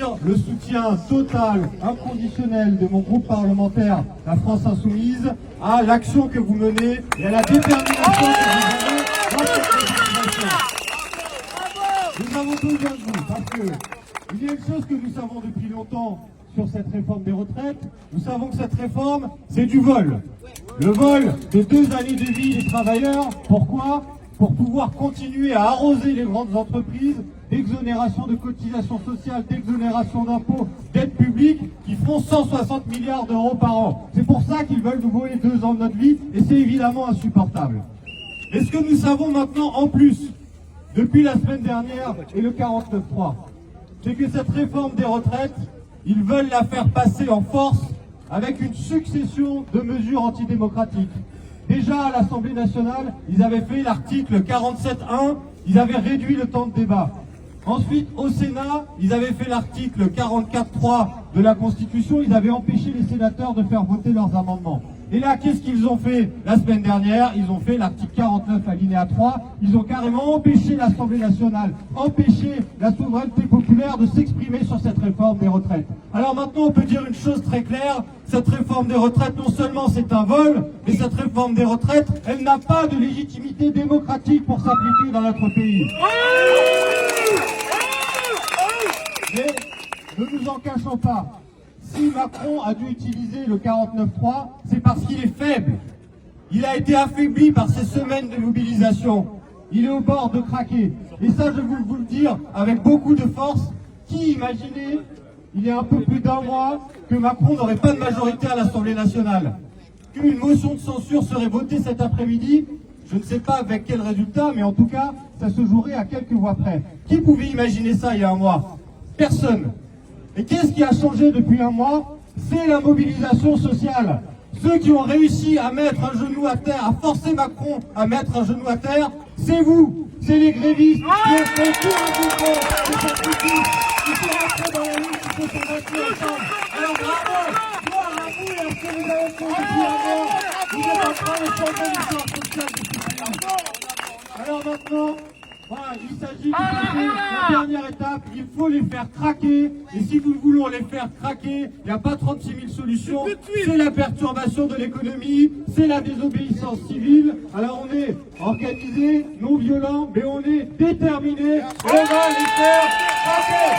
dire le soutien total, inconditionnel de mon groupe parlementaire, la France Insoumise, à l'action que vous menez et à la détermination que vous avez dans cette législation. Nous avons besoin de vous parce que il y a une chose que nous savons depuis longtemps sur cette réforme des retraites. Nous savons que cette réforme, c'est du vol. Le vol de 2 années de vie des travailleurs. Pourquoi ? Pour pouvoir continuer à arroser les grandes entreprises d'exonération de cotisations sociales, d'exonération d'impôts, d'aides publiques qui font 160 milliards d'euros par an. C'est pour ça qu'ils veulent nous voler 2 ans de notre vie et c'est évidemment insupportable. Et ce que nous savons maintenant en plus, depuis la semaine dernière et le 49.3, c'est que cette réforme des retraites, ils veulent la faire passer en force avec une succession de mesures antidémocratiques. Déjà à l'Assemblée nationale, ils avaient fait l'article 47.1, ils avaient réduit le temps de débat. Ensuite, au Sénat, ils avaient fait l'article 44.3 de la Constitution, ils avaient empêché les sénateurs de faire voter leurs amendements. Et là, qu'est-ce qu'ils ont fait la semaine dernière? Ils ont fait l'article 49 alinéa 3, ils ont carrément empêché l'Assemblée nationale, empêché la souveraineté populaire de s'exprimer sur cette réforme des retraites. Alors maintenant, on peut dire une chose très claire, cette réforme des retraites, non seulement c'est un vol, mais cette réforme des retraites, elle n'a pas de légitimité démocratique pour s'appliquer dans notre pays. Mais ne nous en cachons pas. Si Macron a dû utiliser le 49.3, c'est parce qu'il est faible. Il a été affaibli par ces semaines de mobilisation. Il est au bord de craquer. Et ça, je veux vous le dire avec beaucoup de force. Qui imaginait, il y a un peu plus d'1 mois, que Macron n'aurait pas de majorité à l'Assemblée nationale? Qu'une motion de censure serait votée cet après-midi? Je ne sais pas avec quel résultat, mais en tout cas, ça se jouerait à quelques voix près. Qui pouvait imaginer ça il y a 1 mois? Personne. Et qu'est-ce qui a changé depuis 1 mois? C'est la mobilisation sociale. Ceux qui ont réussi à mettre un genou à terre, à forcer Macron à mettre un genou à terre, c'est vous, c'est les grévistes qui ont fait tout le mouvement de cette politique, qui sont rentrés dans la lutte, qui se sont battus ensemble. Alors bravo, gloire à vous et à ce que vous avez fait depuis 1 mois. Vous êtes en train de changer l'histoire sociale depuis 1 mois. Alors maintenant, voilà, il s'agit de passer la dernière étape, il faut les faire craquer, et si nous voulons les faire craquer, il n'y a pas 36 000 solutions, c'est la perturbation de l'économie, c'est la désobéissance civile. Alors on est organisé, non violent, mais on est déterminé, et on va les faire craquer.